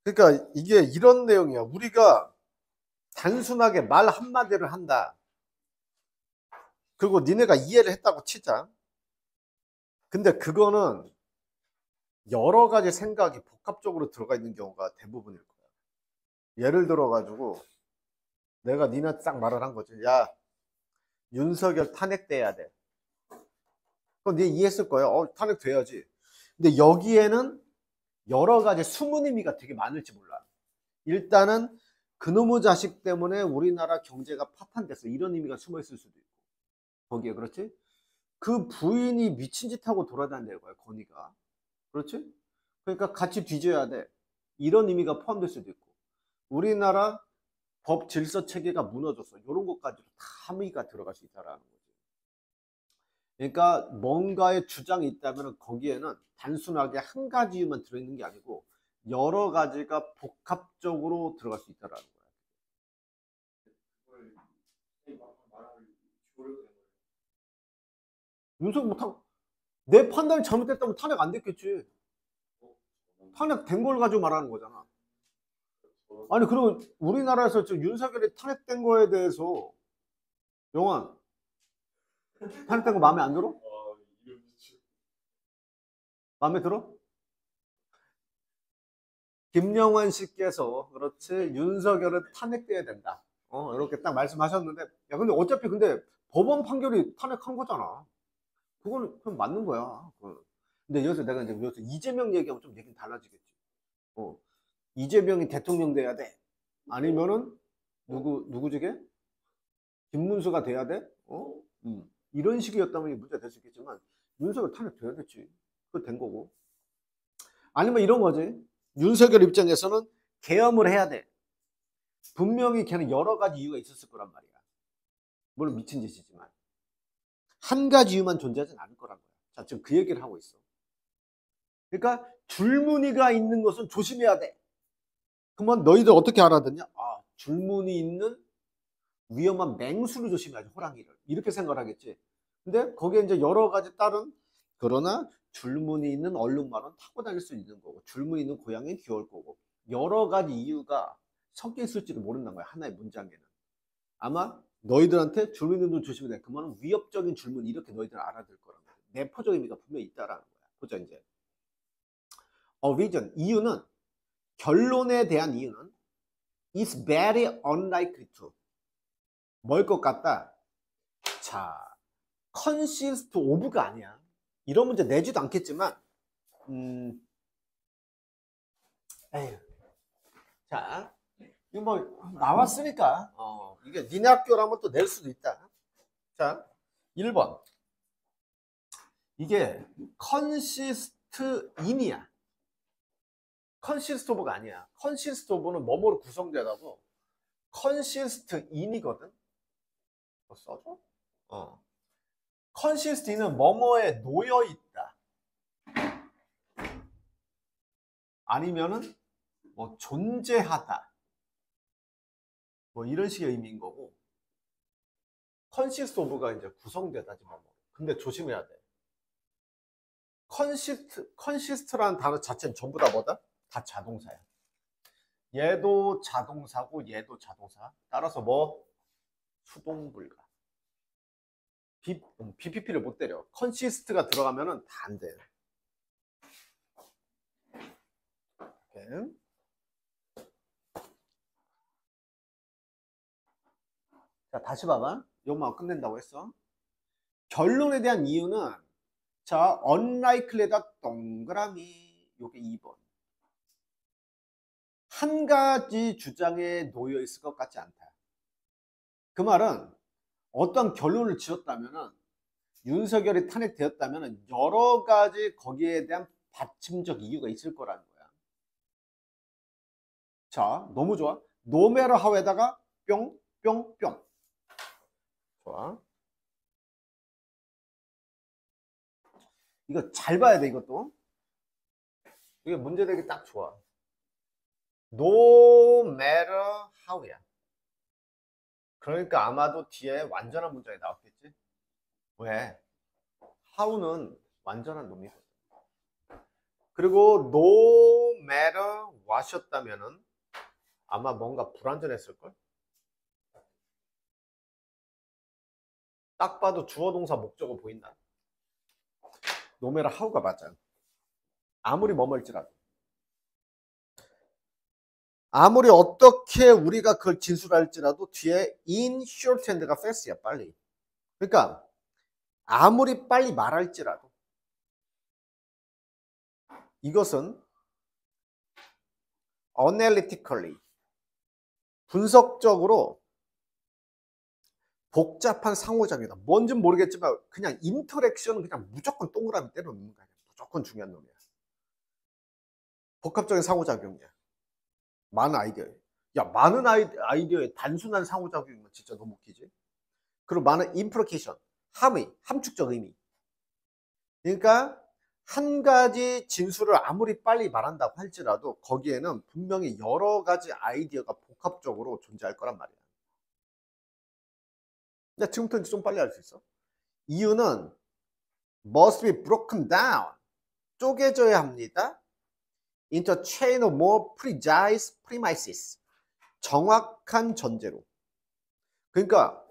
그러니까 이게 이런 내용이야. 우리가 단순하게 말 한마디를 한다. 그리고 니네가 이해를 했다고 치자. 근데 그거는 여러 가지 생각이 복합적으로 들어가 있는 경우가 대부분일 거야. 예를 들어가지고 내가 니네 딱 말을 한 거지. 야, 윤석열 탄핵돼야 돼. 그럼 니 이해했을 거야. 탄핵돼야지. 근데 여기에는 여러 가지 숨은 의미가 되게 많을지 몰라. 일단은 그놈의 자식 때문에 우리나라 경제가 파탄됐어. 이런 의미가 숨어 있을 수도 있고. 거기에 그렇지? 그 부인이 미친 짓 하고 돌아다니는 거야, 건이가. 그렇지? 그러니까 같이 뒤져야 돼. 이런 의미가 포함될 수도 있고. 우리나라 법 질서 체계가 무너졌어. 이런 것까지도 다 함의가 들어갈 수 있다라는 거지. 그러니까 뭔가의 주장이 있다면 거기에는 단순하게 한 가지 이유만 들어있는 게 아니고 여러 가지가 복합적으로 들어갈 수 있다라는 거야. 윤석 못하고 내 판단이 잘못됐다면 탄핵 안 됐겠지. 탄핵 된 걸 가지고 말하는 거잖아. 아니 그리고 우리나라에서 지금 윤석열이 탄핵된 거에 대해서 영환 탄핵된 거 마음에 안 들어? 마음에 들어? 김영환 씨께서 그렇지 윤석열은 탄핵돼야 된다. 이렇게 딱 말씀하셨는데 야 근데 어차피 근데 법원 판결이 탄핵한 거잖아. 그거는 그냥 맞는 거야. 근데 여기서 내가 이제 여기서 이재명 얘기하면 좀 얘기는 달라지겠지. 이재명이 대통령 돼야 돼. 아니면은 누구지게? 김문수가 돼야 돼? 이런 식이었다면 문제가 될 수 있겠지만 윤석열 탄핵돼야 됐지. 그거 된 거고. 아니면 이런 거지. 윤석열 입장에서는 계엄을 해야 돼. 분명히 걔는 여러 가지 이유가 있었을 거란 말이야. 물론 미친 짓이지만. 한 가지 이유만 존재하진 않을 거란 거야. 자, 지금 그 얘기를 하고 있어. 그러니까 줄무늬가 있는 것은 조심해야 돼. 그러면 너희들 어떻게 알아듣냐? 줄무늬 있는 위험한 맹수를 조심해야지, 호랑이를. 이렇게 생각을 하겠지. 근데 거기에 이제 여러 가지 다른, 그러나 줄무늬 있는 얼룩말은 타고 다닐 수 있는 거고, 줄무늬 있는 고양이는 귀여울 거고, 여러 가지 이유가 섞여 있을지도 모른다는 거야, 하나의 문장에는. 아마 너희들한테 줄무늬 있는 조심해야 돼. 그러면 위협적인 줄무늬, 이렇게 너희들 알아들 거란 거야. 내포적 의미가 분명히 있다라는 거야. 보자, 이제. reason, 이유는, 결론에 대한 이유는 is very unlikely to. 뭘 것 같다? 자, consist of가 아니야. 이런 문제 내지도 않겠지만, 에휴. 자, 이거 뭐 나왔으니까, 이게 니네 학교라면 또 낼 수도 있다. 자, 1번. 이게 consist in이야. consist of가 아니야. consist of는 뭐뭐로 구성되다고 consist in이거든. 써줘? consist in은 뭐뭐에 놓여 있다. 아니면은 뭐 존재하다. 뭐 이런 식의 의미인 거고. consist of가 이제 구성되다지 뭐. 근데 조심해야 돼. consist라는 단어 자체는 전부 다 뭐다? 다 자동사야. 얘도 자동사고 얘도 자동사. 따라서 뭐 수동 불가. BPP를 못 때려. consist가 들어가면은 다 안 돼. 이렇게. 자, 다시 봐봐. 요만 끝낸다고 했어. 결론에 대한 이유는 자, unlikely에다 동그라미. 요게 2번. 한 가지 주장에 놓여 있을 것 같지 않다. 그 말은 어떤 결론을 지었다면은 윤석열이 탄핵되었다면은 여러 가지 거기에 대한 받침적 이유가 있을 거라는 거야. 자, 너무 좋아. no matter how에다가 뿅, 뿅, 뿅. 좋아. 이거 잘 봐야 돼, 이것도. 이게 문제 되기 딱 좋아. no matter how야. 그러니까 아마도 뒤에 완전한 문장이 나왔겠지? 왜? how는 완전한 놈이거든. 그리고 no matter 마셨다면은 아마 뭔가 불완전했을걸? 딱 봐도 주어 동사 목적어 보인다. 노메라 하우가 맞아. 아무리 뭐뭐일지라도. 아무리 어떻게 우리가 그걸 진술할지라도 뒤에 in shorthand가 fast야 빨리. 그러니까 아무리 빨리 말할지라도 이것은 analytically 분석적으로 복잡한 상호작용이다. 뭔진 모르겠지만 그냥 인터랙션은 그냥 무조건 동그라미 때려 넣는 거야. 무조건 중요한 놈이야. 복합적인 상호작용이야. 많은 아이디어. 야, 많은 아이디어에 단순한 상호작용이면 진짜 너무 웃기지. 그리고 많은 implication, 함의, 함축적 의미. 그러니까 한 가지 진술을 아무리 빨리 말한다고 할지라도 거기에는 분명히 여러 가지 아이디어가 복합적으로 존재할 거란 말이야. 근데 지금부터 좀 빨리 할 수 있어. 이유는 must be broken down. 쪼개져야 합니다. into chain of more precise premises. 정확한 전제로. 그러니까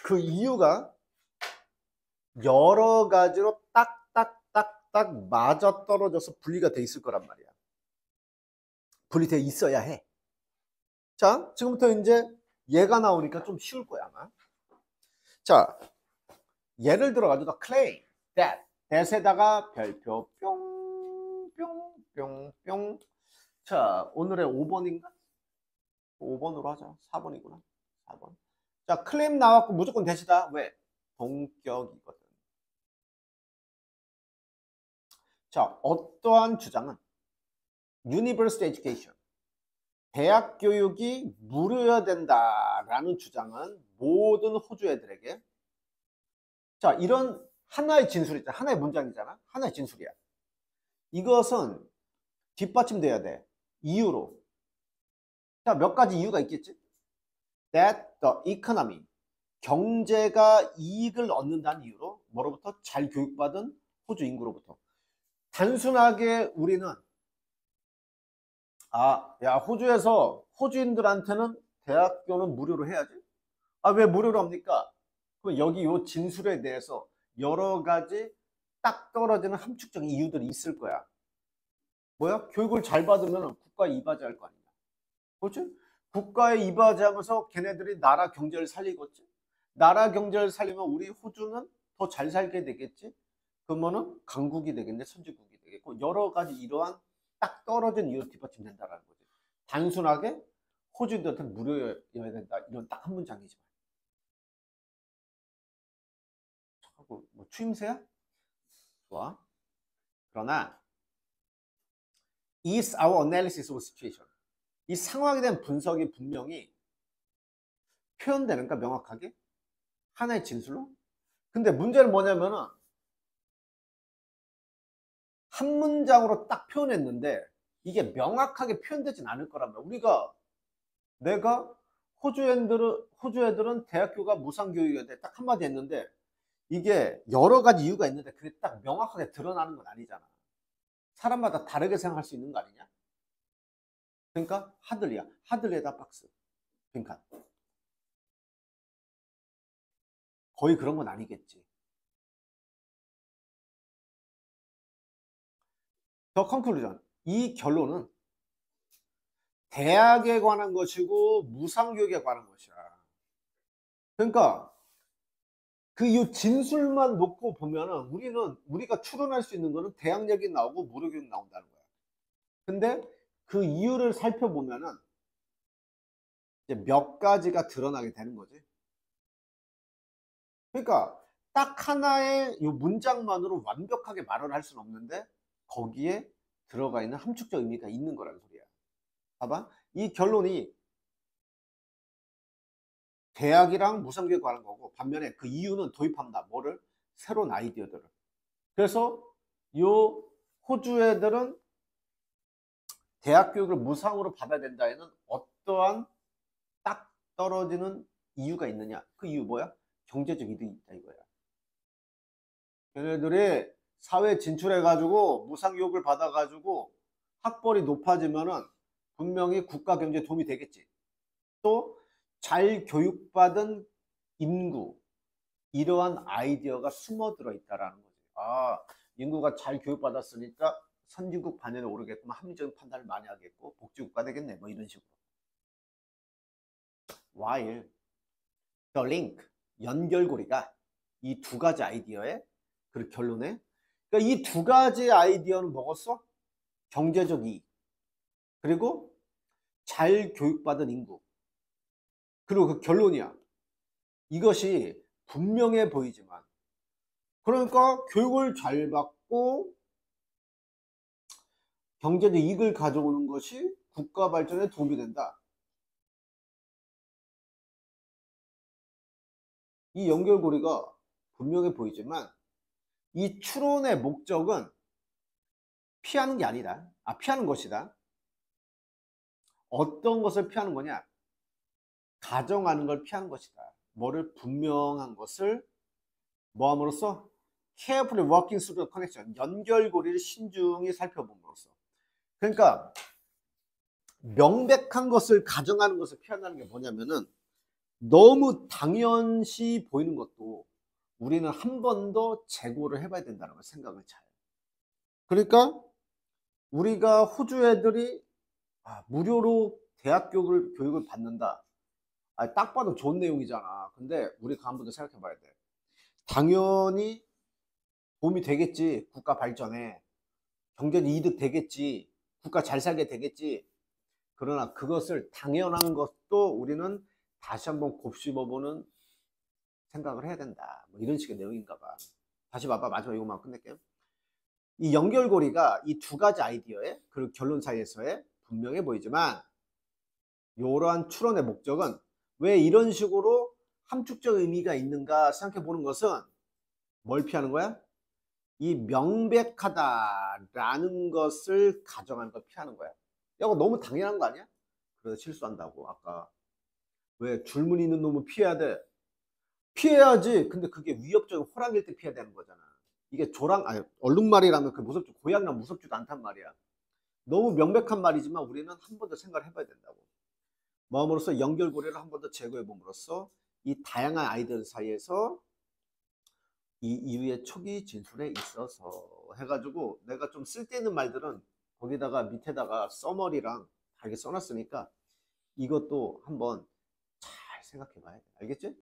그 이유가 여러 가지로 딱딱딱딱 맞아떨어져서 분리가 돼 있을 거란 말이야. 분리되어 있어야 해. 자, 지금부터 이제 얘가 나오니까 좀 쉬울 거야 아마. 자, 예를 들어 가지고 claim that that에다가 별표 뿅뿅뿅뿅. 자, 오늘의 5번인가? 5번으로 하자. 4번이구나. 4번. 자, claim 나왔고 무조건 that이다. 왜? 동격이거든. 자, 어떠한 주장은 Universal Education, 대학 교육이 무료여야 된다라는 주장은 모든 호주 애들에게, 자, 이런 하나의 진술이잖아. 하나의 문장이잖아. 하나의 진술이야. 이것은 뒷받침돼야 돼. 이유로. 자, 몇 가지 이유가 있겠지. That the economy, 경제가 이익을 얻는다는 이유로 뭐로부터? 잘 교육받은 호주 인구로부터. 단순하게 우리는 야, 호주에서 호주인들한테는 대학교는 무료로 해야지. 왜 무료로 합니까? 그럼 여기 요 진술에 대해서 여러 가지 딱 떨어지는 함축적인 이유들이 있을 거야. 뭐야? 교육을 잘 받으면 국가에 이바지할 거 아니야. 그렇지? 국가에 이바지하면서 걔네들이 나라 경제를 살리겠지. 나라 경제를 살리면 우리 호주는 더 잘 살게 되겠지. 그러면은 강국이 되겠네, 선진국이 되겠고, 여러 가지 이러한 딱 떨어진 이유로 뒷받침된다라는 거지. 단순하게 호주인들한테 무료여야 된다, 이런 딱 한 문장이지만. 뭐 추임새야? 좋아. 그러나 is our analysis of situation, 이 상황에 대한 분석이 분명히 표현되는가, 명확하게 하나의 진술로. 근데 문제는 뭐냐면은 한 문장으로 딱 표현했는데 이게 명확하게 표현되진 않을 거란 말이야. 내가 호주 애들은 대학교가 무상교육이어야 돼, 딱 한마디 했는데 이게 여러 가지 이유가 있는데 그게 딱 명확하게 드러나는 건 아니잖아. 사람마다 다르게 생각할 수 있는 거 아니냐. 그러니까 하들리야. 하들리에다 박스. 그러니까 거의 그런 건 아니겠지. 더 컨클루전, 이 결론은 대학에 관한 것이고 무상교육에 관한 것이야. 그러니까 그 이 진술만 놓고 보면은 우리가 추론할 수 있는 거는 대학 얘기 나오고 무료교육 나온다는 거야. 근데 그 이유를 살펴보면은 이제 몇 가지가 드러나게 되는 거지. 그러니까 딱 하나의 이 문장만으로 완벽하게 말을 할 수는 없는데 거기에 들어가 있는 함축적 의미가 있는 거란 소리야. 봐봐. 이 결론이 대학이랑 무상교육에 관한 거고, 반면에 그 이유는 도입한다. 뭐를? 새로운 아이디어들을. 그래서 요 호주 애들은 대학 교육을 무상으로 받아야 된다에는 어떠한 딱 떨어지는 이유가 있느냐. 그 이유 뭐야? 경제적 이득이 있다 이거야. 걔네들이 사회 진출해 가지고 무상교육을 받아 가지고 학벌이 높아지면은 분명히 국가 경제에 도움이 되겠지. 또 잘 교육받은 인구, 이러한 아이디어가 숨어 들어 있다라는 거지. 아, 인구가 잘 교육받았으니까 선진국 반열에 오르겠구만, 합리적인 판단을 많이 하겠고 복지국가 되겠네, 뭐 이런 식으로. While the link, 연결고리가 이 두 가지 아이디어의 그 결론에, 그러니까 이 두 가지 아이디어는 뭐겠어? 경제적 이익, 그리고 잘 교육받은 인구, 그리고 그 결론이야. 이것이 분명해 보이지만, 그러니까 교육을 잘 받고 경제적 이익을 가져오는 것이 국가 발전에 도움이 된다. 이 연결고리가 분명해 보이지만 이 추론의 목적은 피하는 게 아니다. 피하는 것이다. 어떤 것을 피하는 거냐? 가정하는 걸 피하는 것이다. 뭐를? 분명한 것을 뭐함으로써? carefully working through the connection, 연결고리를 신중히 살펴봄으로써. 그러니까 명백한 것을 가정하는 것을 피한다는 게 뭐냐면은, 너무 당연시 보이는 것도 우리는 한 번 더 재고를 해봐야 된다는 걸 생각을 잘. 그러니까 우리가 호주 애들이 무료로 대학 교육을 받는다. 딱 봐도 좋은 내용이잖아. 근데 우리가 한 번 더 생각해 봐야 돼. 당연히 도움이 되겠지. 국가 발전에. 경제적 이득 되겠지. 국가 잘 살게 되겠지. 그러나 그것을 당연한 것도 우리는 다시 한번 곱씹어보는 생각을 해야 된다. 뭐 이런 식의 내용인가 봐. 다시 봐봐. 마지막 이것만 끝낼게요. 이 연결고리가 이 두 가지 아이디어의 그 결론 사이에서의 분명해 보이지만, 이러한 추론의 목적은 왜 이런 식으로 함축적 의미가 있는가 생각해 보는 것은 뭘 피하는 거야? 이 명백하다라는 것을 가정하는 걸 피하는 거야. 야, 이거 너무 당연한 거 아니야? 그래서 실수한다고. 아까 왜 줄무늬 있는 놈은 피해야 돼? 피해야지. 근데 그게 위협적인 호랑이일 때 피해야 되는 거잖아. 이게 얼룩말이라면 그 무섭지, 고양이랑 무섭지도 않단 말이야. 너무 명백한 말이지만 우리는 한 번 더 생각을 해봐야 된다고. 마음으로써 연결고리를 한 번 더 제거해 봄으로써 이 다양한 아이들 사이에서 이 이유의 초기 진술에 있어서 해가지고, 내가 좀 쓸데있는 말들은 거기다가 밑에다가 써머리랑 다르게 써놨으니까 이것도 한번 잘 생각해 봐야 돼. 알겠지?